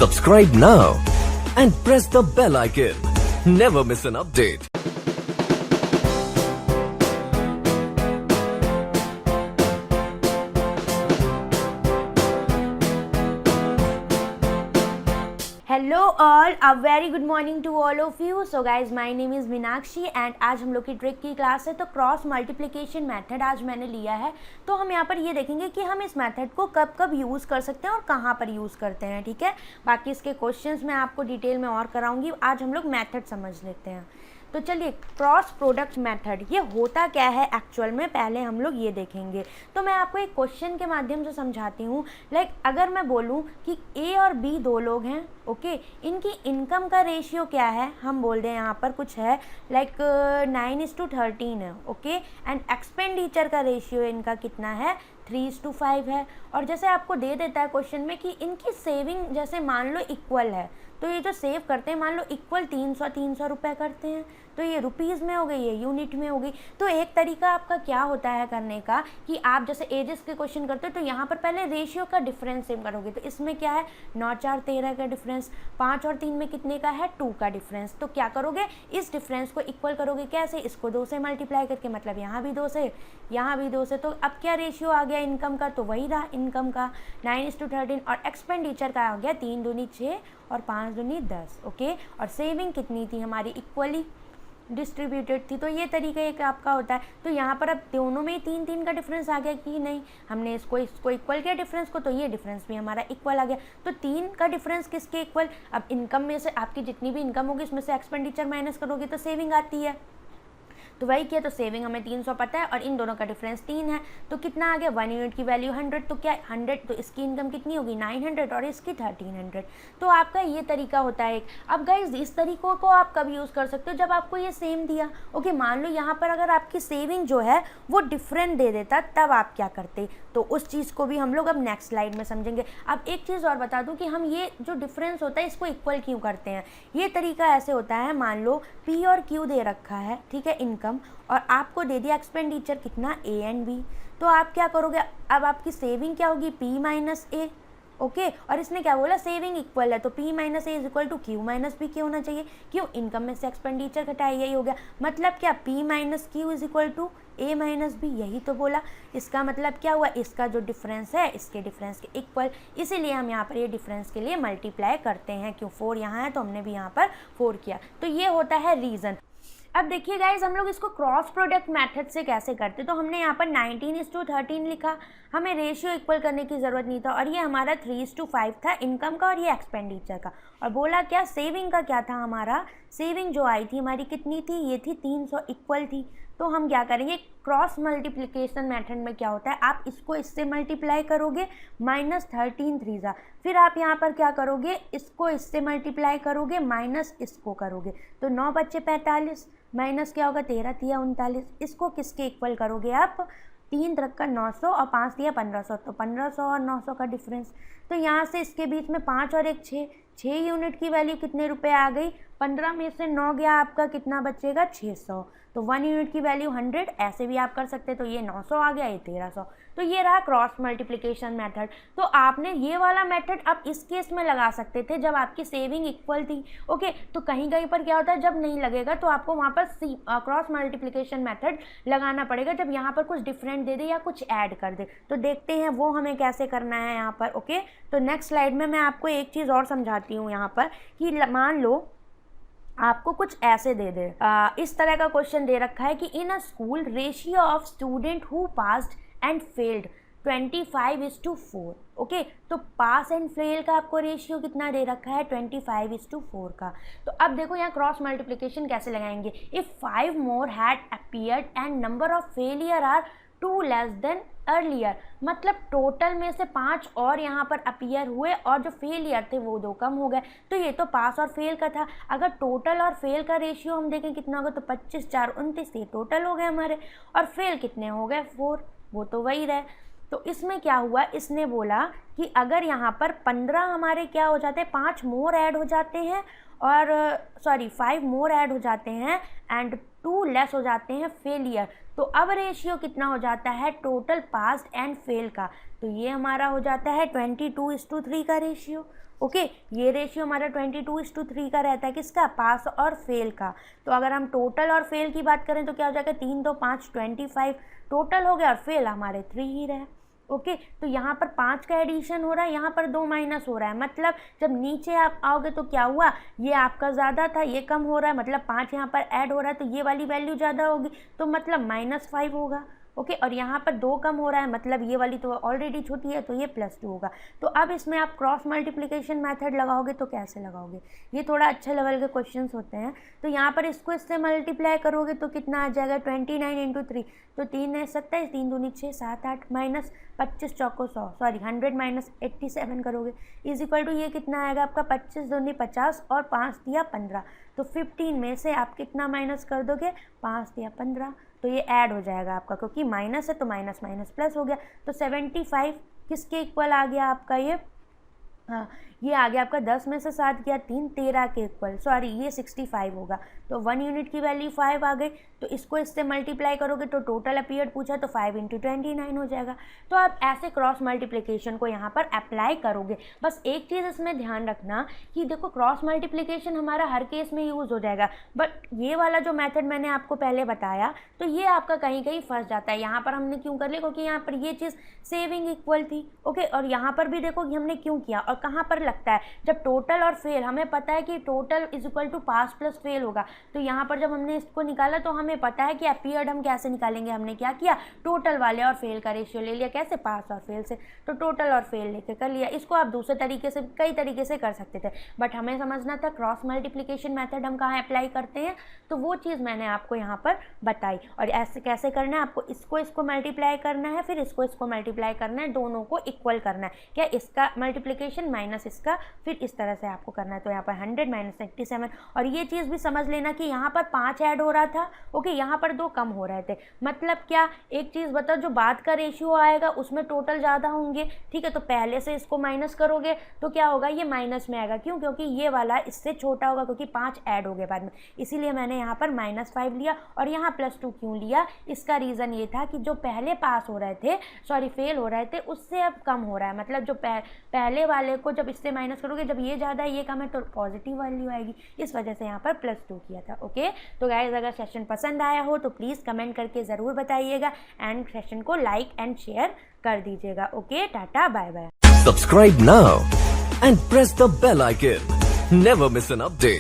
Subscribe now and press the bell icon. Never miss an update. Hello all, a very good morning to all of you. So guys, my name is Meenakshi and आज हम लोग की trick की class है. तो cross multiplication method आज मैंने लिया है. तो हम यहाँ पर ये देखेंगे कि हम इस मेथड को कब कब यूज़ कर सकते हैं और कहाँ पर यूज़ करते हैं. ठीक है, बाकी इसके क्वेश्चंस मैं आपको डिटेल में और कराऊंगी. आज हम लोग मेथड समझ लेते हैं. तो चलिए, क्रॉस प्रोडक्ट मेथड ये होता क्या है एक्चुअल में, पहले हम लोग ये देखेंगे. तो मैं आपको एक क्वेश्चन के माध्यम से समझाती हूँ. लाइक अगर मैं बोलूँ कि ए और बी दो लोग हैं, ओके, इनकी इनकम का रेशियो क्या है, हम बोल दें यहाँ पर कुछ है लाइक 9:13 है, ओके, एंड एक्सपेंडिचर का रेशियो इनका कितना है, 3:5 है. और जैसे आपको दे देता है क्वेश्चन में कि इनकी सेविंग जैसे मान लो इक्वल है, तो ये जो सेव करते हैं मान लो इक्वल 300 रुपये करते हैं, तो ये रुपीज़ में हो गई, ये यूनिट में हो गई. तो एक तरीका आपका क्या होता है करने का कि आप जैसे एजेस के क्वेश्चन करते हो तो यहाँ पर पहले रेशियो का डिफरेंस सेम करोगे. तो इसमें क्या है, 9 4 13 का डिफरेंस, 5 और 3 में कितने का है, 2 का डिफरेंस. तो क्या करोगे, इस डिफरेंस को इक्वल करोगे. कैसे, इसको 2 से मल्टीप्लाई करके, मतलब यहाँ भी 2 से, यहाँ भी 2 से. तो अब क्या रेशियो आ गया इनकम का, तो वही रहा इनकम का 9:13. और एक्सपेंडिचर का आ गया 3 दूनी 6 और 5 दूनी 10, ओके. और सेविंग कितनी थी हमारी, इक्वली डिस्ट्रीब्यूटेड थी. तो ये तरीका एक आपका होता है. तो यहाँ पर अब दोनों में ही 3 का डिफरेंस आ गया कि नहीं, हमने इसको इक्वल किया डिफरेंस को, तो ये डिफरेंस भी हमारा इक्वल आ गया. तो 3 का डिफरेंस किसके इक्वल. अब इनकम में से आपकी जितनी भी इनकम होगी उसमें से एक्सपेंडिचर माइनस करोगे तो सेविंग आती है. तो वही किया, तो सेविंग हमें 300 पता है और इन दोनों का डिफरेंस 3 है. तो कितना आ गया, 1 यूनिट की वैल्यू 100. तो क्या 100, तो इसकी इनकम कितनी होगी 900 और इसकी 1300. तो आपका ये तरीका होता है एक. अब गाइज, इस तरीकों को आप कब यूज़ कर सकते हो, जब आपको ये सेम दिया, ओके. मान लो यहाँ पर अगर आपकी सेविंग जो है वो डिफरेंट दे देता, तब आप क्या करते. तो उस चीज़ को भी हम लोग अब नेक्स्ट स्लाइड में समझेंगे. अब एक चीज़ और बता दूँ कि हम ये जो डिफरेंस होता है इसको इक्वल क्यों करते हैं. ये तरीका ऐसे होता है, मान लो पी और क्यू दे रखा है, ठीक है, इनकम, और आपको दे दिया एक्सपेंडिचर कितना, ए एंड बी. तो आप क्या करोगे, अब आपकी सेविंग क्या होगी, पी माइनस ए, ओके. और इसने क्या बोला, सेविंग इक्वल है, तो P minus A is equal to Q minus B के होना चाहिए. क्यों, इनकम में से एक्सपेंडिचर घटाया, यही हो गया. मतलब क्या, P minus Q is equal to A minus B, यही तो बोला. इसका मतलब क्या हुआ, इसका जो डिफरेंस है इसके डिफरेंस के इक्वल. इसीलिए हम यहाँ पर ये डिफरेंस के लिए मल्टीप्लाई करते हैं. क्यों, 4 यहाँ है तो हमने भी यहाँ पर 4 किया. तो ये होता है रीज़न. अब देखिए गाइज, हम लोग इसको क्रॉस प्रोडक्ट मेथड से कैसे करते. तो हमने यहाँ पर 19:13 लिखा, हमें रेशियो इक्वल करने की ज़रूरत नहीं था. और ये हमारा 3:5 था इनकम का और ये एक्सपेंडिचर का. और बोला क्या, सेविंग का क्या था हमारा, सेविंग जो आई थी हमारी कितनी थी, ये थी 300, इक्वल थी. तो हम क्या करेंगे, क्रॉस मल्टीप्लिकेशन मेथड में क्या होता है, आप इसको इससे मल्टीप्लाई करोगे, -13 3 फिर आप यहाँ पर क्या करोगे, इसको इससे मल्टीप्लाई करोगे, माइनस इसको करोगे. तो 9 बच्चे 45, माइनस क्या होगा, 13 3 39. इसको किसके इक्वल करोगे आप, 3 रख कर 900 और 5 दिया 1500, तो 1500 और 900 का डिफरेंस. तो यहाँ से इसके बीच में 5 और 1 6 यूनिट की वैल्यू कितने रुपए आ गई, 15 में से 9 गया, आपका कितना बचेगा, 600. तो 1 यूनिट की वैल्यू 100, ऐसे भी आप कर सकते. तो ये 900 आ गया, ये 1300. तो ये रहा क्रॉस मल्टीप्लिकेशन मेथड. तो आपने ये वाला मेथड आप इस केस में लगा सकते थे जब आपकी सेविंग इक्वल थी, ओके. तो कहीं कहीं पर क्या होता है, जब नहीं लगेगा तो आपको वहाँ पर क्रॉस मल्टीप्लिकेशन मेथड लगाना पड़ेगा जब यहाँ पर कुछ डिफरेंट दे दे या कुछ ऐड कर दे. तो देखते हैं वो हमें कैसे करना है यहाँ पर, ओके. तो नेक्स्ट स्लाइड में मैं आपको एक चीज़ और समझाती हूँ यहाँ पर कि मान लो आपको कुछ ऐसे दे दे, इस तरह का क्वेश्चन दे रखा है कि in a school ratio of student who passed and failed 25:4, okay. तो पास एंड फेल का आपको रेशियो कितना दे रखा है, 25:4 का. तो अब देखो यहाँ क्रॉस मल्टीप्लिकेशन कैसे लगाएंगे. If 5 more had appeared and number of failure are 2 less than earlier, मतलब टोटल में से 5 और यहाँ पर अपीयर हुए और जो फेलियर थे वो 2 कम हो गए. तो ये तो पास और फेल का था. अगर टोटल और फेल का रेशियो हम देखें कितना होगा, तो 25 4 29, ये टोटल हो गए हमारे. और फेल कितने हो गए, 4, वो तो वही रहे. तो इसमें क्या हुआ, इसने बोला कि अगर यहाँ पर 15 हमारे क्या हो जाते हैं, 5 मोर ऐड हो जाते हैं और 5 मोर ऐड हो जाते हैं एंड 2 लेस हो जाते हैं फेलियर. तो अब रेशियो कितना हो जाता है टोटल पास एंड फेल का, तो ये हमारा हो जाता है 22:3 का रेशियो. ओके। ये रेशियो हमारा 22:3 का रहता है, किसका, पास और फेल का। तो अगर हम टोटल और फेल की बात करें तो क्या हो जाएगा, 3 2 5 25 टोटल हो गया और फेल हमारे 3 ही रहे। ओके तो यहाँ पर 5 का एडिशन हो रहा है, यहाँ पर 2 माइनस हो रहा है, मतलब जब नीचे आप आओगे तो क्या हुआ, ये आपका ज़्यादा था, ये कम हो रहा है, मतलब 5 यहाँ पर ऐड हो रहा है तो ये वाली वैल्यू ज़्यादा होगी, तो मतलब -5 होगा। ओके और यहाँ पर 2 कम हो रहा है, मतलब ये वाली तो ऑलरेडी छोटी है तो ये +2 होगा। तो अब इसमें आप क्रॉस मल्टीप्लिकेशन मेथड लगाओगे तो कैसे लगाओगे, ये थोड़ा अच्छे लेवल के क्वेश्चंस होते हैं। तो यहाँ पर इसको इससे मल्टीप्लाई करोगे तो कितना आ जाएगा, 29 × 3 तो 3 है 27, 3 दूनी 6 7 8 माइनस 25 चौको 100 सॉरी 100 माइनस 87 करोगे इज इक्वल टू ये कितना आएगा आपका 25 दूनी 50 और 5 दिया 15। तो 15 में से आप कितना माइनस कर दोगे, 5 दिया 15, तो ये ऐड हो जाएगा आपका, क्योंकि माइनस है तो माइनस माइनस प्लस हो गया। तो 75 किसके इक्वल आ गया आपका, ये हाँ ये आ गया आपका 10 में से 7 गया 3 13 के इक्वल, सॉरी ये 65 होगा। तो 1 यूनिट की वैल्यू 5 आ गई, तो इसको इससे मल्टीप्लाई करोगे तो टोटल अपीयर्ड पूछा तो 5 × 29 हो जाएगा। तो आप ऐसे क्रॉस मल्टीप्लिकेशन को यहाँ पर अप्लाई करोगे। बस एक चीज़ इसमें ध्यान रखना कि देखो क्रॉस मल्टीप्लिकेशन हमारा हर केस में यूज़ हो जाएगा, बट ये वाला जो मेथड मैंने आपको पहले बताया तो ये आपका कहीं कहीं फंस जाता है। यहाँ पर हमने क्यों कर लिया, क्योंकि यहाँ पर ये चीज़ सेविंग इक्वल थी। ओके और यहाँ पर भी देखो कि हमने क्यों किया और कहाँ पर लगता है, जब टोटल और फेल, हमें पता है कि total is equal to pass plus fail होगा, तो यहाँ पर जब हमने इसको निकाला तो हमें पता है कि अपीयर्ड हम कैसे निकालेंगे, हमने क्या किया, टोटल वाले और फेल का रेशियो ले लिया, कैसे, पास और फेल से, तो टोटल और फेल लेके कर लिया। इसको आप दूसरे तरीके से कई तरीके से कर सकते थे, बट हमें समझना था क्रॉस मल्टीप्लिकेशन मेथड हम कहाँ अप्लाई करते हैं, तो वो चीज़ मैंने आपको यहाँ पर बताई। और ऐसे कैसे करना है, आपको इसको मल्टीप्लाई करना है, फिर इसको मल्टीप्लाई करना है, दोनों को इक्वल करना है, क्या इसका मल्टीप्लिकेशन माइनस इसका, फिर इस तरह से आपको करना है। तो यहाँ पर 100 माइनस 87, और ये चीज़ भी समझ लेना कि यहाँ पर 5 ऐड हो रहा था, ओके यहाँ पर 2 कम हो रहे थे, मतलब क्या, एक चीज़ बताओ, जो बाद का रेशियो आएगा उसमें टोटल ज़्यादा होंगे, ठीक है, तो पहले से इसको माइनस करोगे तो क्या होगा, ये माइनस में आएगा, क्यों, क्योंकि ये वाला इससे छोटा होगा, क्योंकि 5 ऐड हो गए बाद में, इसीलिए मैंने यहाँ पर -5 लिया और यहाँ +2 क्यों लिया, इसका रीज़न ये था कि जो पहले पास हो रहे थे, सॉरी फेल हो रहे थे, उससे अब कम हो रहा है, मतलब जो पहले वाले को जब इससे माइनस करोगे, जब ये ज़्यादा है ये कम है तो पॉजिटिव वैल्यू आएगी, इस वजह से यहाँ पर +2 किया था। ओके तो गाइस अगर सेशन पसंद आया हो तो प्लीज़ कमेंट करके ज़रूर बताइएगा एंड सेशन को लाइक एंड शेयर कर दीजिएगा। Okay tata bye bye. Subscribe now and press the bell icon. Never miss an update.